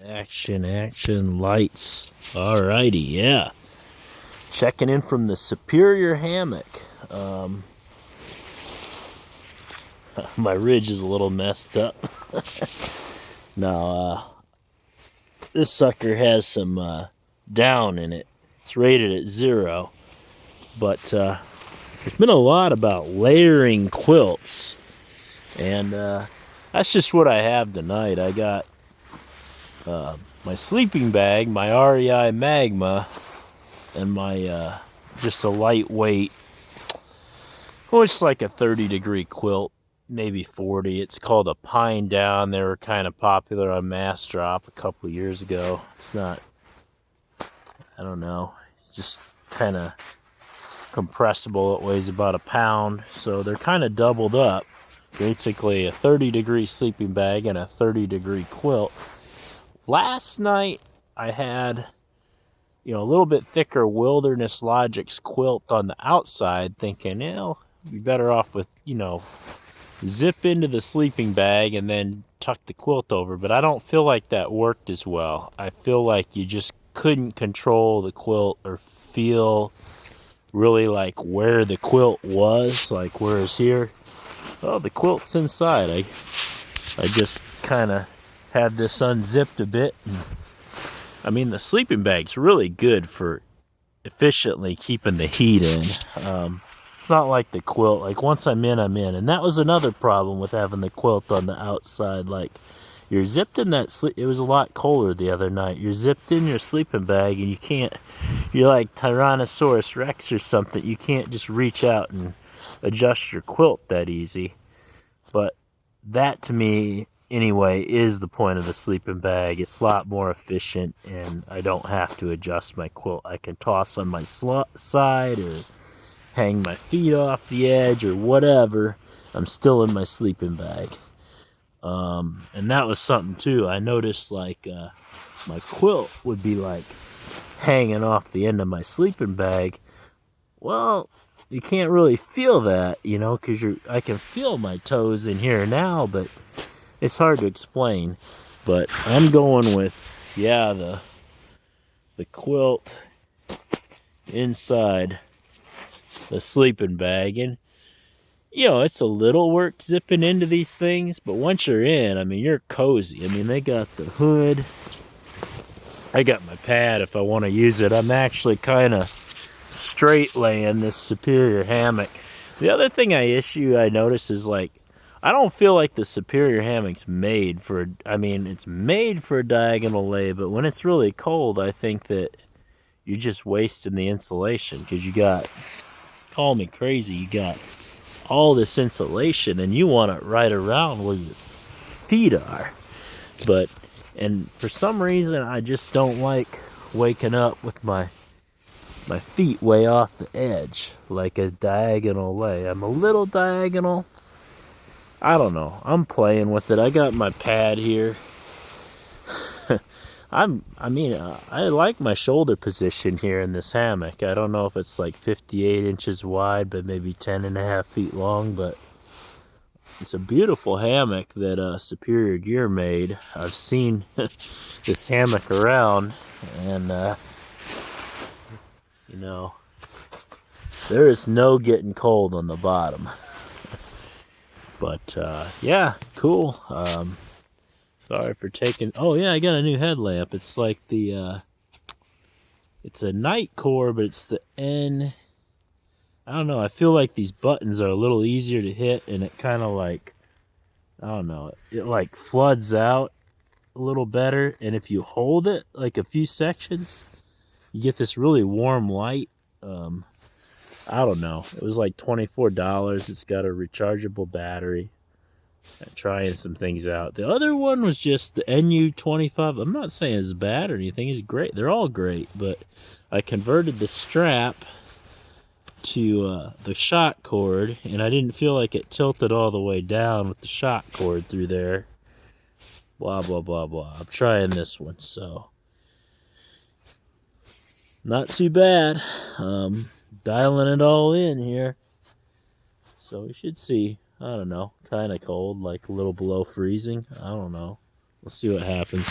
Action, lights. Alrighty, yeah. Checking in from the Superior Hammock. My ridge is a little messed up. Now, this sucker has some down in it. It's rated at 0. But there's been a lot about layering quilts. And that's just what I have tonight. I got my sleeping bag, my REI Magma, and my just a lightweight, it's like a 30-degree quilt, maybe 40. It's called a Pine Down. They were kind of popular on Mass Drop a couple years ago. It's not, I don't know, it's just kind of compressible. It weighs about a pound, so they're kind of doubled up. Basically a 30-degree sleeping bag and a 30-degree quilt. Last night I had, a little bit thicker Wilderness Logic's quilt on the outside, thinking, be better off with, zip into the sleeping bag and then tuck the quilt over. But I don't feel like that worked as well. I feel like you just couldn't control the quilt or feel really like where the quilt was. Like, whereas here, the quilt's inside. I just kind of had this unzipped a bit. And, the sleeping bag's really good for efficiently keeping the heat in. It's not like the quilt. Like, once I'm in, I'm in. And that was another problem with having the quilt on the outside. Like, you're zipped in that it was a lot colder the other night. You're zipped in your sleeping bag, and you can't, you're like Tyrannosaurus Rex or something. You can't just reach out and adjust your quilt that easy. But that, to me, anyway, is the point of the sleeping bag. It's a lot more efficient, and I don't have to adjust my quilt. I can toss on my side or hang my feet off the edge or whatever. I'm still in my sleeping bag. And that was something too. I noticed, like, my quilt would be like hanging off the end of my sleeping bag. Well, you can't really feel that, because I can feel my toes in here now, but it's hard to explain. But I'm going with, the quilt inside the sleeping bag. And, it's a little work zipping into these things, but once you're in, you're cozy. They got the hood. I got my pad if I want to use it. I'm actually kind of straight laying this Superior Hammock. The other thing I notice is, like, I don't feel like the Superior Hammock's made for, it's made for a diagonal lay, but when it's really cold, I think that you're just wasting the insulation, because you got, call me crazy, you got all this insulation, and you want it right around where your feet are. And for some reason, I just don't like waking up with my feet way off the edge, like a diagonal lay. I'm a little diagonal. I don't know. I'm playing with it. I got my pad here. I like my shoulder position here in this hammock. I don't know if it's like 58 inches wide, but maybe 10.5 feet long, but it's a beautiful hammock that Superior Gear made. I've seen this hammock around, and there is no getting cold on the bottom. But cool. Sorry for taking. Oh yeah, I got a new headlamp. It's like the it's a night core, but it's the N. I don't know. I feel like these buttons are a little easier to hit, and it kind of like, I don't know, it like floods out a little better. And if you hold it like a few sections, you get this really warm light. I don't know. It was like $24. It's got a rechargeable battery. I'm trying some things out. The other one was just the NU25. I'm not saying it's bad or anything. It's great. They're all great. But I converted the strap to the shock cord, and I didn't feel like it tilted all the way down with the shock cord through there. Blah, blah, blah, blah. I'm trying this one, so not too bad. Dialing it all in here. So we should see. I don't know. Kind of cold, like a little below freezing. I don't know. We'll see what happens.